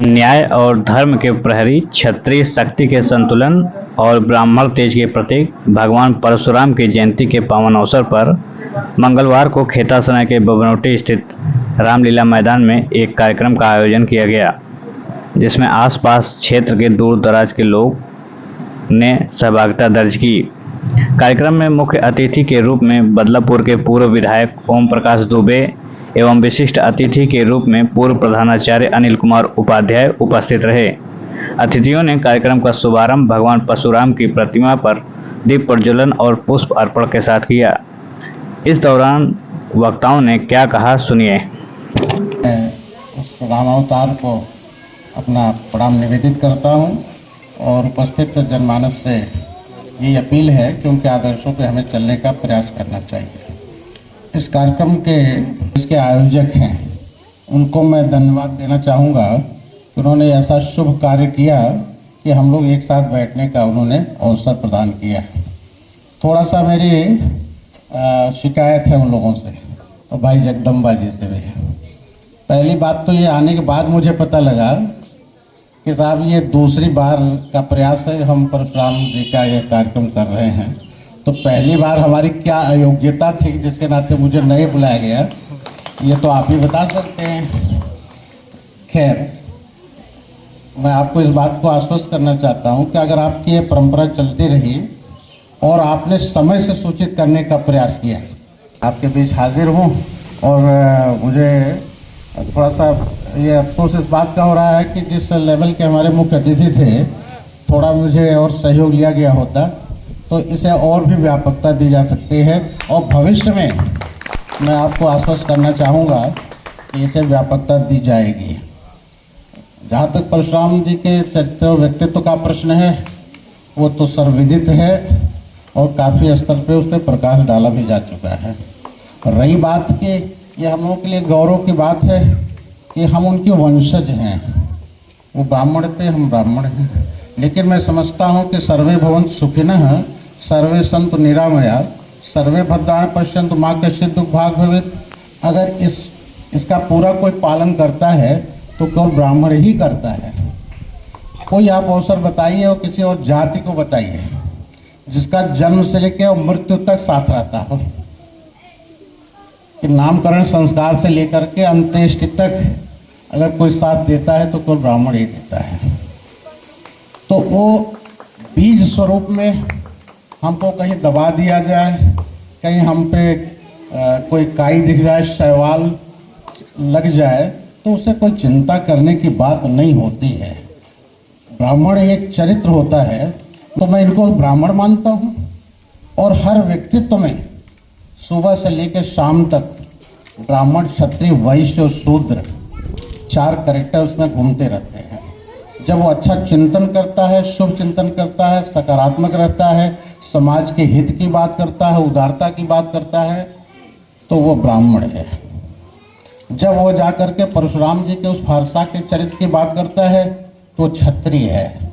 न्याय और धर्म के प्रहरी, क्षत्रिय शक्ति के संतुलन और ब्राह्मण तेज के प्रतीक भगवान परशुराम की जयंती के पावन अवसर पर मंगलवार को खेतासराय के बबनौटी स्थित रामलीला मैदान में एक कार्यक्रम का आयोजन किया गया, जिसमें आसपास क्षेत्र के दूर दराज के लोग ने सहभागिता दर्ज की। कार्यक्रम में मुख्य अतिथि के रूप में बदलापुर के पूर्व विधायक ओम प्रकाश दुबे एवं विशिष्ट अतिथि के रूप में पूर्व प्रधानाचार्य अनिल कुमार उपाध्याय उपस्थित रहे। अतिथियों ने कार्यक्रम का शुभारंभ भगवान परशुराम की प्रतिमा पर दीप प्रज्वलन और पुष्प अर्पण के साथ किया। इस दौरान वक्ताओं ने क्या कहा, सुनिए। उस रामावतार को अपना प्रणाम निवेदित करता हूं और उपस्थित जनमानस से ये अपील है कि उनके आदर्शों पे हमें चलने का प्रयास करना चाहिए। इस कार्यक्रम के इसके आयोजक हैं, उनको मैं धन्यवाद देना चाहूँगा कि उन्होंने ऐसा शुभ कार्य किया कि हम लोग एक साथ बैठने का उन्होंने अवसर प्रदान किया। थोड़ा सा मेरी शिकायत है उन लोगों से और भाई जगदम्बा जी से भी। पहली बात तो ये आने के बाद मुझे पता लगा कि साहब ये दूसरी बार का प्रयास है, हम परशुराम जी का ये कार्यक्रम कर रहे हैं। तो पहली बार हमारी क्या अयोग्यता थी जिसके नाते मुझे नहीं बुलाया गया, ये तो आप ही बता सकते हैं। खैर, मैं आपको इस बात को आश्वस्त करना चाहता हूं कि अगर आपकी ये परंपरा चलती रही और आपने समय से सूचित करने का प्रयास किया, आपके बीच हाजिर हूं और मुझे थोड़ा सा ये अफसोस इस बात का हो रहा है कि जिस लेवल के हमारे मुख्य अतिथि थे, थोड़ा मुझे और सहयोग लिया गया होता तो इसे और भी व्यापकता दी जा सकती है और भविष्य में मैं आपको आश्वस्त करना चाहूँगा कि इसे व्यापकता दी जाएगी। जहाँ तक परशुराम जी के चरित्र और व्यक्तित्व का प्रश्न है, वो तो सर्वविदित है और काफ़ी स्तर पे उस पर प्रकाश डाला भी जा चुका है। रही बात कि ये हम लोगों के लिए गौरव की बात है कि हम उनके वंशज हैं। वो ब्राह्मण थे, हम ब्राह्मण हैं, लेकिन मैं समझता हूँ कि सर्वे भवन्तु सुखिनः सर्वे सन्तु निरामया सर्वे भद्राणि पश्यन्तु मा कश्चित् दुःख भाग् भवेत्। अगर इसका पूरा कोई पालन करता है तो केवल ब्राह्मण ही करता है। कोई आप अवसर बताइए और किसी और जाति को बताइए जिसका जन्म से लेकर और मृत्यु तक साथ रहता हो, कि नामकरण संस्कार से लेकर के अंत्येष्टि तक अगर कोई साथ देता है तो केवल ब्राह्मण ही देता है। तो वो बीज स्वरूप में हमको कहीं दबा दिया जाए, कहीं हम पे कोई काई दिख जाए, शैवाल लग जाए, तो उससे कोई चिंता करने की बात नहीं होती है। ब्राह्मण एक चरित्र होता है, तो मैं इनको ब्राह्मण मानता हूँ और हर व्यक्तित्व में सुबह से लेकर शाम तक ब्राह्मण, क्षत्रिय, वैश्य और शूद्र 4 कैरेक्टर उसमें घूमते रहते हैं। जब वो अच्छा चिंतन करता है, शुभ चिंतन करता है, सकारात्मक रहता है, समाज के हित की बात करता है, उदारता की बात करता है, तो वो ब्राह्मण है। जब वो जा कर के परशुराम जी के उस फारसा के चरित्र की बात करता है तो वो क्षत्रिय है,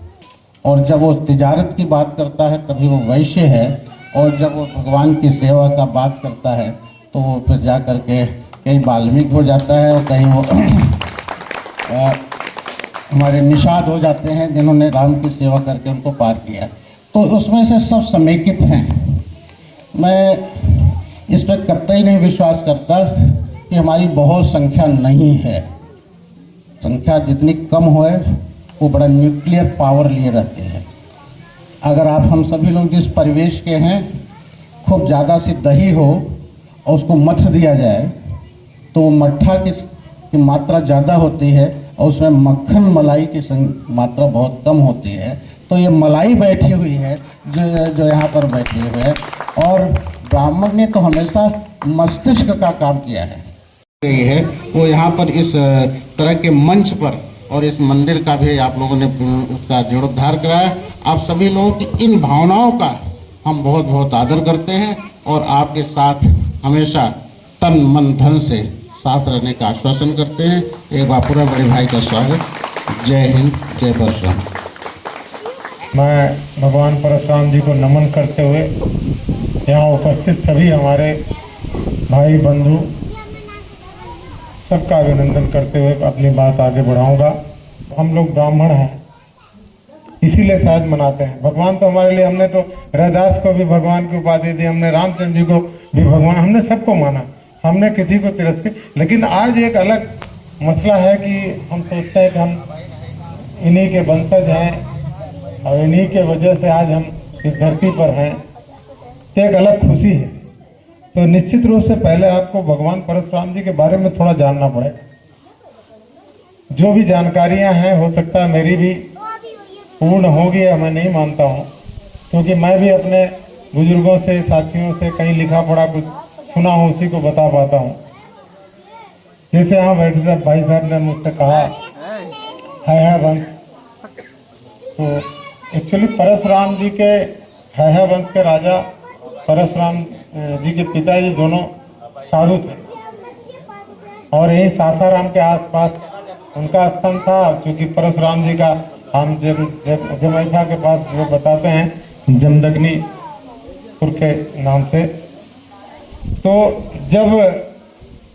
और जब वो तिजारत की बात करता है तभी वो वैश्य है, और जब वो भगवान की सेवा का बात करता है तो वो फिर जा कर के कहीं वाल्मीकि हो जाता है और कहीं वो हमारे निषाद हो जाते हैं जिन्होंने राम की सेवा करके उनको पार किया। तो उसमें से सब समेकित हैं। मैं इस पर कतई नहीं विश्वास करता कि हमारी बहुत संख्या नहीं है। संख्या जितनी कम होए वो बड़ा न्यूक्लियर पावर लिए रहते हैं। अगर आप हम सभी लोग जिस परिवेश के हैं, खूब ज़्यादा सी दही हो और उसको मथ दिया जाए तो वो मट्ठा की मात्रा ज़्यादा होती है और उसमें मक्खन मलाई की मात्रा बहुत कम होती है। तो ये मलाई बैठी हुई है जो यहाँ पर बैठी हुई है, और ब्राह्मण ने तो हमेशा मस्तिष्क का काम किया है। ये है वो यहाँ पर इस तरह के मंच पर और इस मंदिर का भी आप लोगों ने उसका जीर्णोद्धार कराया। आप सभी लोगों की इन भावनाओं का हम बहुत बहुत आदर करते हैं और आपके साथ हमेशा तन मन धन से साथ रहने का आश्वासन करते हैं। एक बार पूरा बड़े भाई का स्वागत। जय हिंद, जय परशुराम। मैं भगवान परशुराम जी को नमन करते हुए यहाँ उपस्थित सभी हमारे भाई बंधु सबका अभिनंदन करते हुए अपनी बात आगे बढ़ाऊंगा। हम लोग ब्राह्मण हैं, इसीलिए शायद मनाते हैं। भगवान तो हमारे लिए, हमने तो रैदास को भी भगवान की उपाधि दी, हमने रामचंद्र जी को भी भगवान, हमने सबको माना, हमने किसी को तिरस्कृत। लेकिन आज एक अलग मसला है कि हम सोचते हैं कि हम इन्हीं के वंशज हैं और इन्हीं के वजह से आज हम इस धरती पर हैं, तो एक अलग खुशी है। तो निश्चित रूप से पहले आपको भगवान परशुराम जी के बारे में थोड़ा जानना पड़ेगा। जो भी जानकारियां हैं, हो सकता है मेरी भी पूर्ण होगी या मैं नहीं मानता हूं, क्योंकि मैं भी अपने बुजुर्गों से, साथियों से कहीं लिखा पढ़ा कुछ सुना हूं, उसी को बता पाता हूं। जैसे यहाँ बैठे भाई साहब ने मुझसे कहा है वंश, तो एक्चुअली परशुराम जी के है वंश के राजा परशुराम जी के पिताजी दोनों साधु थे और यही सासाराम के आसपास उनका स्थान था। क्योंकि परशुराम जी का हम जमैथा के पास जो बताते हैं जमदग्नीपुर के नाम से, तो जब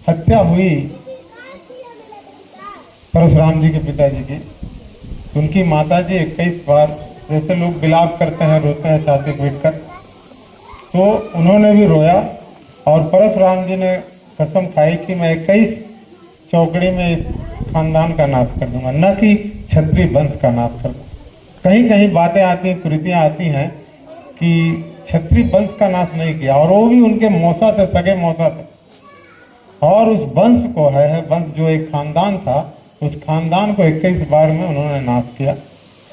हत्या हुई परशुराम जी के पिताजी की, उनकी माताजी 21 बार, जैसे लोग विलाप करते हैं, रोते हैं छाती पीटकर, तो उन्होंने भी रोया और परशुराम जी ने कसम खाई कि मैं 21 चौकड़ी में इस खानदान का नाश कर दूंगा, न कि क्षत्रिय वंश का नाश कर दूंगा। कहीं कहीं बातें आती हैं, कृतियां आती हैं कि क्षत्रिय वंश का नाश नहीं किया, और वो भी उनके मौसा थे, सगे मौसा थे, और उस वंश को है वंश जो एक खानदान था, उस खानदान को 21 बार में उन्होंने नाश किया।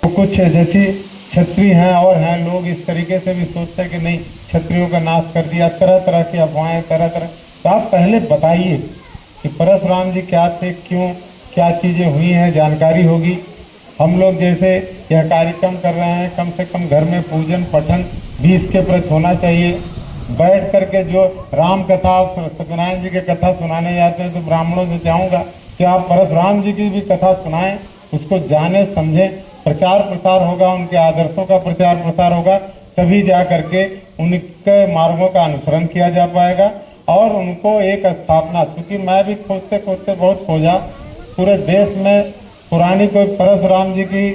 तो कुछ जैसी क्षत्रिय हैं और हैं लोग इस तरीके से भी सोचते हैं कि नहीं क्षत्रियों का नाश कर दिया, तरह तरह की अफवाहें, तरह तरह। तो आप पहले बताइए कि परशुराम जी क्या थे, क्यों, क्या चीज़ें हुई हैं, जानकारी होगी। हम लोग जैसे यह कार्यक्रम कर रहे हैं, कम से कम घर में पूजन पठन भी इसके प्रति होना चाहिए। बैठ करके जो राम कथा, सत्यनारायण जी की कथा सुनाने जाते हैं, तो ब्राह्मणों से चाहूँगा कि आप परशुराम जी की भी कथा सुनाएं, उसको जाने समझें, प्रचार प्रसार होगा, उनके आदर्शों का प्रचार प्रसार होगा, तभी जा करके उनके मार्गों का अनुसरण किया जा पाएगा और उनको एक स्थापना। क्योंकि मैं भी खोजते खोजते बहुत खोजा, पूरे देश में पुरानी कोई परशुराम जी की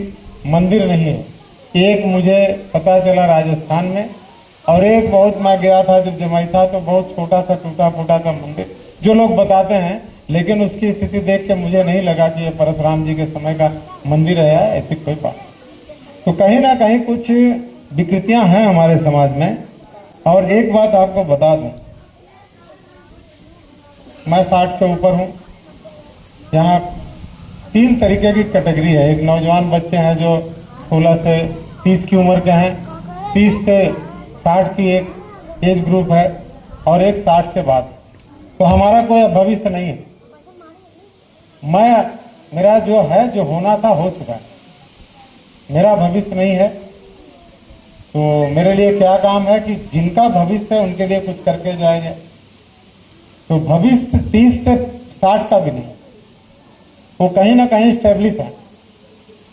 मंदिर नहीं है। एक मुझे पता चला राजस्थान में, और एक बहुत मैं गया था जब जमैथा, तो बहुत छोटा सा टूटा फूटा सा मंदिर जो लोग बताते हैं, लेकिन उसकी स्थिति देख के मुझे नहीं लगा कि ये परशुराम जी के समय का मंदिर है, ऐसी कोई बात। तो कहीं ना कहीं कुछ विकृतियां हैं हमारे समाज में। और एक बात आपको बता दूं, मैं 60 के ऊपर हूं। यहाँ 3 तरीके की कैटेगरी है। एक नौजवान बच्चे हैं जो 16 से 30 की उम्र के हैं, 30 से 60 की एक एज ग्रुप है, और एक 60 के बाद। तो हमारा कोई भविष्य नहीं है। मेरा जो है, जो होना था हो चुका है, मेरा भविष्य नहीं है। तो मेरे लिए क्या काम है कि जिनका भविष्य है उनके लिए कुछ करके जाएंगे। तो भविष्य 30 से 60 का भी नहीं, वो कहीं ना कहीं स्टेब्लिश है।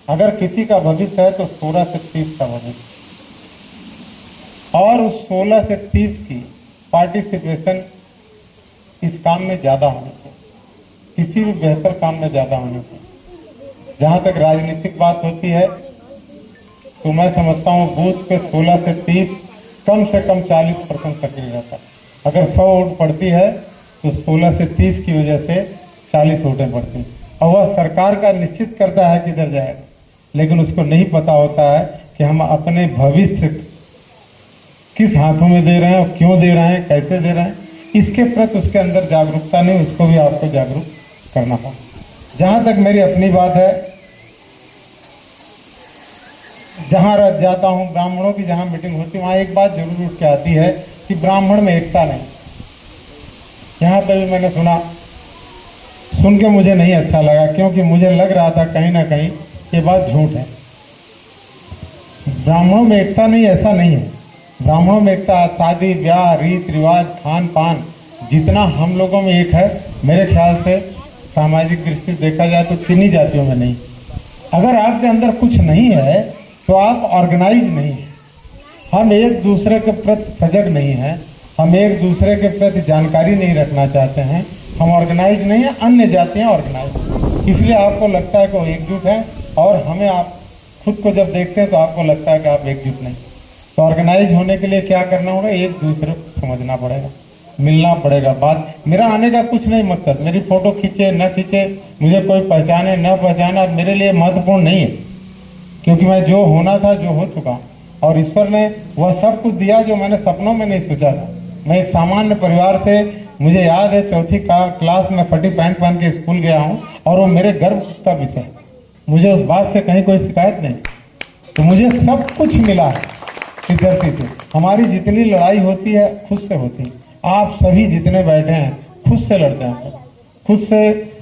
अगर किसी का भविष्य है तो 16 से 30 का भविष्य, और उस 16 से 30 की पार्टिसिपेशन इस काम में ज़्यादा होनी चाहिए, किसी भी बेहतर काम में ज़्यादा होनी चाहिए। जहाँ तक राजनीतिक बात होती है, तो मैं समझता हूँ बूथ पे 16 से 30, कम से कम 40% सक्रिय रहता है। अगर 100 वोट पड़ती है तो 16 से 30 की वजह से 40 वोटें पड़ती हैं, और वह सरकार का निश्चित करता है किधर जाएगा, लेकिन उसको नहीं पता होता है कि हम अपने भविष्य किस हाथों में दे रहे हैं और क्यों दे रहे हैं, कैसे दे रहे हैं, इसके प्रति उसके अंदर जागरूकता नहीं। उसको भी आपको जागरूक करना होगा। जहाँ तक मेरी अपनी बात है, जहाँ रह जाता हूँ, ब्राह्मणों की जहाँ मीटिंग होती है, वहाँ एक बात जरूर उठ के आती है कि ब्राह्मण में एकता नहीं। यहाँ पर भी मैंने सुन के मुझे नहीं अच्छा लगा, क्योंकि मुझे लग रहा था कहीं ना कहीं ये बात झूठ है। ब्राह्मणों में एकता नहीं, ऐसा नहीं है। ब्राह्मणों में एकता शादी ब्याह, रीत रिवाज, खान पान, जितना हम लोगों में एक है, मेरे ख्याल से सामाजिक दृष्टि देखा जाए तो 3 जातियों में नहीं। अगर आपके अंदर कुछ नहीं है तो आप ऑर्गेनाइज नहीं है। हम एक दूसरे के प्रति सजग नहीं हैं, हम एक दूसरे के प्रति जानकारी नहीं रखना चाहते हैं, हम ऑर्गेनाइज नहीं है। अन्य जातियाँ ऑर्गेनाइज, इसलिए आपको लगता है कि वो एकजुट है, और हमें आप खुद को जब देखते हैं तो आपको लगता है कि आप एकजुट नहीं। तो ऑर्गेनाइज होने के लिए क्या करना होगा, एक दूसरे को समझना पड़ेगा, मिलना पड़ेगा। बात मेरा आने का कुछ नहीं मकसद, मेरी फोटो खींचे न खींचे, मुझे कोई पहचाने न पहचाना, मेरे लिए महत्वपूर्ण नहीं है, क्योंकि मैं जो होना था जो हो चुका हूं, और ईश्वर ने वह सब कुछ दिया जो मैंने सपनों में नहीं सोचा था। मैं एक सामान्य परिवार से, मुझे याद है चौथी क्लास में फटी पैंट पहन के स्कूल गया हूं, और वो मेरे गर्व का विषय, मुझे उस बात से कहीं कोई शिकायत नहीं। तो मुझे सब कुछ मिला है विद्यार्थी से। हमारी जितनी लड़ाई होती है खुद से होती है। आप सभी जितने बैठे हैं खुद से लड़ते हैं, खुद से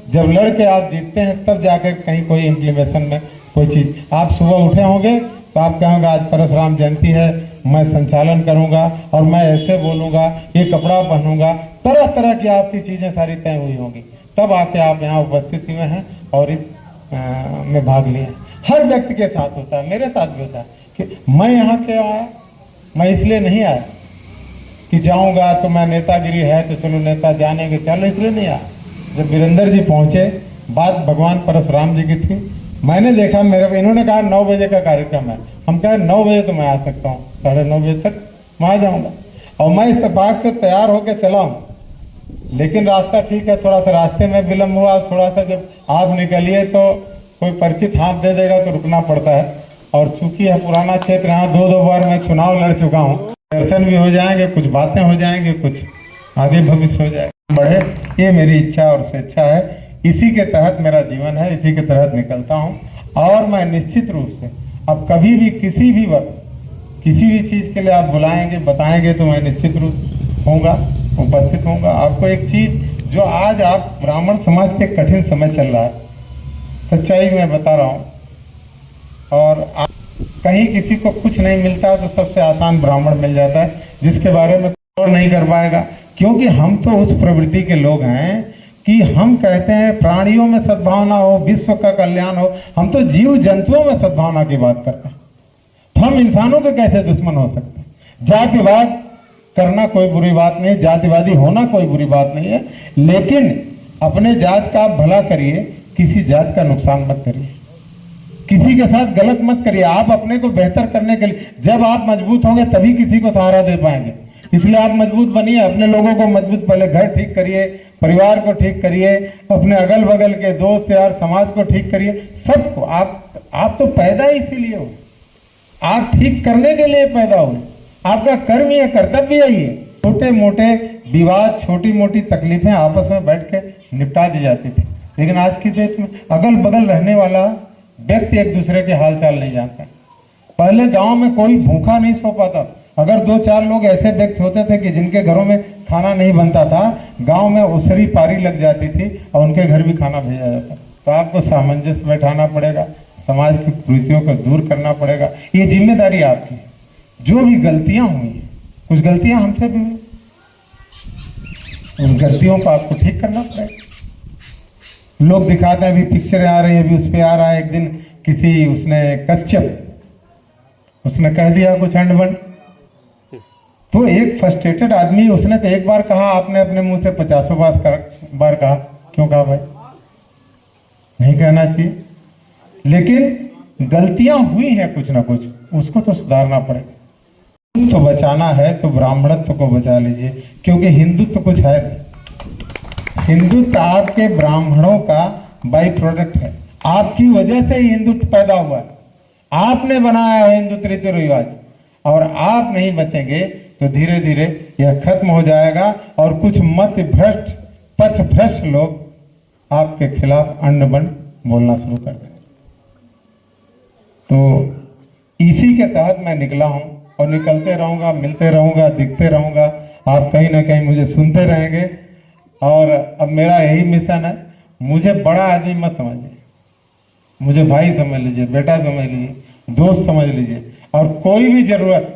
जब लड़ के आप जीतते हैं तब जाकर कहीं कोई इम्प्लीमेशन में कोई चीज। आप सुबह उठे होंगे तो आप कहोगे आज परशुराम जयंती है, मैं संचालन करूंगा और मैं ऐसे बोलूंगा, ये कपड़ा पहनूंगा, तरह तरह की आपकी चीजें सारी तय हुई होंगी, तब आके आप यहाँ उपस्थित हुए हैं और इस में भाग लिए। हर व्यक्ति के साथ होता है, मेरे साथ भी होता है कि मैं यहाँ क्यों आया, मैं इसलिए नहीं आया कि जाऊंगा तो मैं नेतागिरी है तो चलो नेता जानेंगे, चलो इसलिए नहीं आया। जब वीरेंद्र जी पहुंचे, बात भगवान परशुराम जी की थी, मैंने देखा, मेरे इन्होंने कहा 9 बजे का कार्यक्रम है, हम कहे 9 बजे तो मैं आ सकता हूँ, 9:30 बजे तक मैं आ जाऊंगा। और मैं इत्तेफाक से तैयार होकर चला हूँ, लेकिन रास्ता ठीक है, थोड़ा सा रास्ते में विलम्ब हुआ, थोड़ा सा जब आप निकलिए तो कोई परिचित हाथ दे देगा तो रुकना पड़ता है। और चूंकि है पुराना क्षेत्र, यहाँ 2 बार मैं चुनाव लड़ चुका हूँ, दर्शन भी हो जाएंगे, कुछ बातें हो जाएंगे, कुछ आगे भविष्य हो जाएगा, बढ़े, ये मेरी इच्छा और स्वेच्छा है। इसी के तहत मेरा जीवन है, इसी के तहत निकलता हूँ। और मैं निश्चित रूप से अब कभी भी किसी भी वक्त किसी भी चीज के लिए आप बुलाएंगे बताएंगे तो मैं निश्चित रूप होऊंगा, उपस्थित होऊंगा। आपको एक चीज जो आज आप ब्राह्मण समाज पे कठिन समय चल रहा है, सच्चाई मैं बता रहा हूँ, और कहीं किसी को कुछ नहीं मिलता तो सबसे आसान ब्राह्मण मिल जाता है, जिसके बारे में कोई नहीं कर पाएगा। क्योंकि हम तो उस प्रवृत्ति के लोग हैं कि हम कहते हैं प्राणियों में सद्भावना हो, विश्व का कल्याण हो। हम तो जीव जंतुओं में सद्भावना की बात करते हैं, तो हम इंसानों के कैसे दुश्मन हो सकते हैं? जातिवाद करना कोई बुरी बात नहीं, जातिवादी होना कोई बुरी बात नहीं है, लेकिन अपने जात का आप भला करिए, किसी जात का नुकसान मत करिए, किसी के साथ गलत मत करिए। आप अपने को बेहतर करने के लिए, जब आप मजबूत होंगे तभी किसी को सहारा दे पाएंगे। इसलिए आप मजबूत बनिए, अपने लोगों को मजबूत, पहले घर ठीक करिए, परिवार को ठीक करिए, अपने अगल बगल के दोस्त यार समाज को ठीक करिए, सबको। आप तो पैदा ही इसीलिए हो, आप ठीक करने के लिए पैदा हुए, आपका कर्म ही है, कर्तव्य ही है। छोटे मोटे विवाद, छोटी मोटी तकलीफें आपस में बैठ के निपटा दी जाती थी, लेकिन आज की डेट में अगल बगल रहने वाला व्यक्ति एक दूसरे के हालचाल नहीं जानता। पहले गांव में कोई भूखा नहीं सो पाता, अगर 2-4 लोग ऐसे व्यक्ति होते थे कि जिनके घरों में खाना नहीं बनता था, गांव में उसरी पारी लग जाती थी और उनके घर भी खाना भेजा जाता। तो आपको सामंजस्य बैठाना पड़ेगा, समाज की कुरीतियों को दूर करना पड़ेगा, ये जिम्मेदारी आपकी है। जो भी गलतियां हुई, कुछ गलतियां हमसे भी हुई, उन गलतियों को आपको ठीक करना पड़ेगा। लोग दिखाते हैं, अभी पिक्चरें आ रही है, अभी उस पर आ रहा है, एक दिन किसी उसने कश्यप उसने कह दिया कुछ अंडबंड, तो एक फ्रस्ट्रेटेड आदमी, उसने तो एक बार कहा, आपने अपने मुंह से 50 बार कहा, क्यों कहा भाई? नहीं कहना चाहिए, लेकिन गलतियां हुई हैं कुछ ना कुछ, उसको तो सुधारना पड़ेगा। तो बचाना है तो ब्राह्मणत्व को बचा लीजिए, क्योंकि हिंदुत्व कुछ है नहीं। हिंदुत्व आपके ब्राह्मणों का बाई प्रोडक्ट है, आपकी वजह से ही हिंदुत्व पैदा हुआ है, आपने बनाया है हिंदुत्व रीति रिवाज, और आप नहीं बचेंगे तो धीरे धीरे यह खत्म हो जाएगा और कुछ मत भ्रष्ट, पथ भ्रष्ट लोग आपके खिलाफ अन्न बन बोलना शुरू कर देंगे। तो इसी के तहत मैं निकला हूं और निकलते रहूंगा, मिलते रहूंगा, दिखते रहूंगा, आप कहीं ना कहीं मुझे सुनते रहेंगे। और अब मेरा यही मिशन है, मुझे बड़ा आदमी मत समझिए, मुझे भाई समझ लीजिए, बेटा समझ लीजिए, दोस्त समझ लीजिए, और कोई भी जरूरत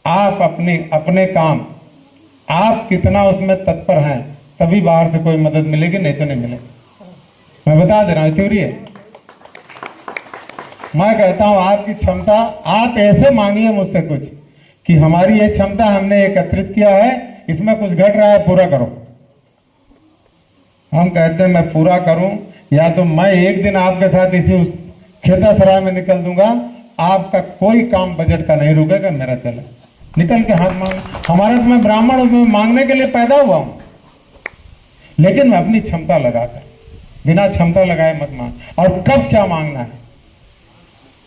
आप अपने काम आप कितना उसमें तत्पर हैं, तभी बाहर से कोई मदद मिलेगी, नहीं तो नहीं मिलेगी। मैं बता दे रहा हूं, थ्योरी है। मैं कहता हूं आपकी क्षमता, आप ऐसे मांगिए मुझसे कुछ कि हमारी ये क्षमता हमने एकत्रित किया है, इसमें कुछ घट रहा है, पूरा करो। हम कहते हैं मैं पूरा करूं, या तो मैं एक दिन आपके साथ इसी उस खेतासराय में निकल दूंगा, आपका कोई काम बजट का नहीं रुकेगा, मेरा चला निकल के हाथ मांग। हमारा तो मैं ब्राह्मण हूं, मैं मांगने के लिए पैदा हुआ हूं, लेकिन मैं अपनी क्षमता लगाकर, बिना क्षमता लगाए मत मांग। और कब क्या मांगना है,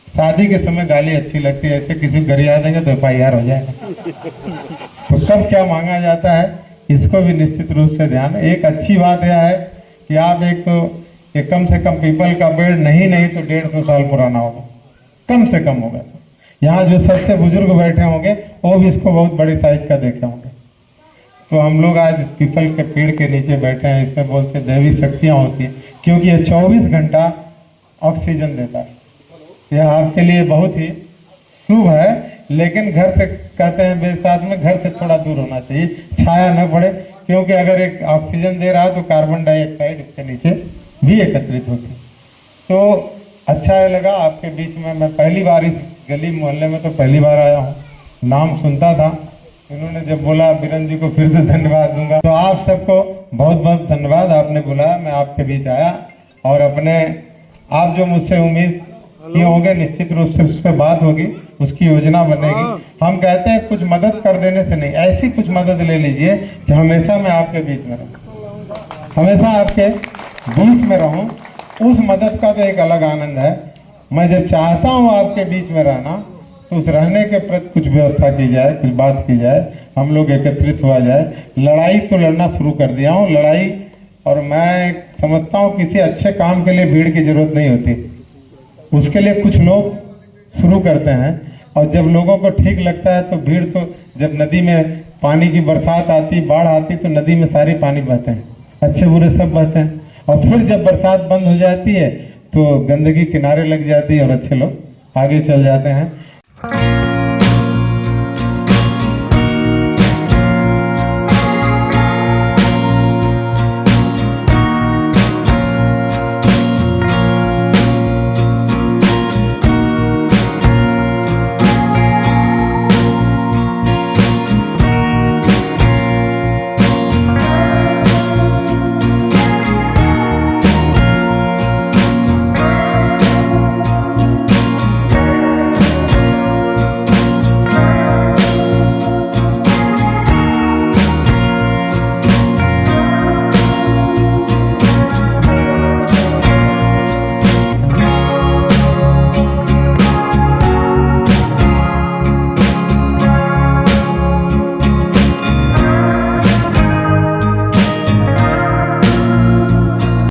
शादी के समय गाली अच्छी लगती है, ऐसे किसी को गरिया देंगे तो FIR हो जाएगा। तो कब क्या मांगा जाता है, इसको भी निश्चित रूप से ध्यान। एक अच्छी बात यह है कि आप एक तो ये कम से कम पीपल का पेड़ नहीं तो 150 साल पुराना होगा, कम से कम होगा। यहाँ जो सबसे बुजुर्ग बैठे होंगे वो भी इसको बहुत बड़ी साइज का देखे होंगे। तो हम लोग आज पीपल के पेड़ के नीचे बैठे हैं, इसमें बोलते दैवी शक्तियाँ होती हैं, क्योंकि ये 24 घंटा ऑक्सीजन देता है। यह आपके लिए बहुत ही शुभ है, लेकिन घर से कहते हैं बेसाथ में घर से थोड़ा दूर होना चाहिए, छाया न पड़े, क्योंकि अगर एक ऑक्सीजन दे रहा है तो कार्बन डाइऑक्साइड इसके नीचे भी एकत्रित होती है। तो अच्छा लगा आपके बीच में। मैं पहली बार इस गली मोहल्ले में तो पहली बार आया हूँ, नाम सुनता था, इन्होंने जब बोला बीरन जी को फिर से धन्यवाद दूंगा। तो आप सबको बहुत बहुत धन्यवाद, आपने बुलाया, मैं आपके बीच आया और अपने आप जो मुझसे उम्मीद किए होंगे निश्चित रूप से उस पर बात होगी, उसकी योजना बनेगी। हम कहते हैं कुछ मदद कर देने से नहीं, ऐसी कुछ मदद ले लीजिए कि हमेशा मैं आपके बीच में रहूं, हमेशा आपके बीच में रहूं। उस मदद का तो एक अलग आनंद है। मैं जब चाहता हूं आपके बीच में रहना, तो उस रहने के प्रति कुछ व्यवस्था की जाए, कुछ बात की जाए, हम लोग एकत्रित हुआ जाए। लड़ाई तो लड़ना शुरू कर दिया हूँ, लड़ाई, और मैं समझता हूँ किसी अच्छे काम के लिए भीड़ की जरूरत नहीं होती, उसके लिए कुछ लोग शुरू करते हैं। और जब लोगों को ठीक लगता है तो भीड़, तो जब नदी में पानी की बरसात आती, बाढ़ आती, तो नदी में सारे पानी बहते हैं, अच्छे बुरे सब बहते हैं। और फिर जब बरसात बंद हो जाती है तो गंदगी किनारे लग जाती है और अच्छे लोग आगे चल जाते हैं।